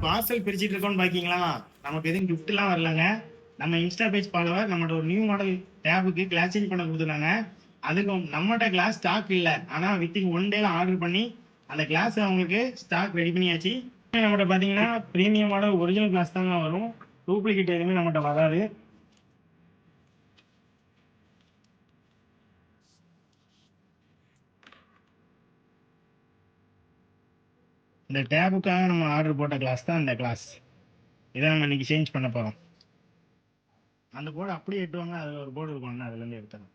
Parcel பிரிச்சுட்டு இருக்கோம்னு பாக்கீங்களா? நமக்கு எதுவும் gift எல்லாம் வரலங்க. நம்ம இன்ஸ்டா பேஜ் ஃபாலோவர் நம்மளோட ஒரு நியூ மாடல் டேபுக்கு கிளாஸ் சேஞ்ச் பண்ண கொடுத்துருக்காங்க. அதுக்கு நம்மகிட்ட கிளாஸ் ஸ்டாக் இல்லை, ஆனா வித்தின் 1 டேல ஆர்டர் பண்ணி அந்த கிளாஸ் அவங்களுக்கு ஸ்டாக் ரெடி பண்ணியாச்சு. நம்மகிட்ட பாத்தீங்கன்னா பிரீமியம் மாடல் ஒரிஜினல் கிளாஸ் தாங்க வரும், டூப்ளிகேட் எதுவுமே நம்மகிட்ட வராது. இந்த டேபுக்காக நம்ம ஆர்டர் போட்ட கிளாஸ் தான் இந்த கிளாஸ். இதை நம்ம இன்னைக்கு சேஞ்ச் பண்ண போறோம். அந்த போர்டு அப்படியே எட்டுவாங்க, அதுல ஒரு போர்டு இருக்கும், அதுல இருந்து எடுத்துறோம்.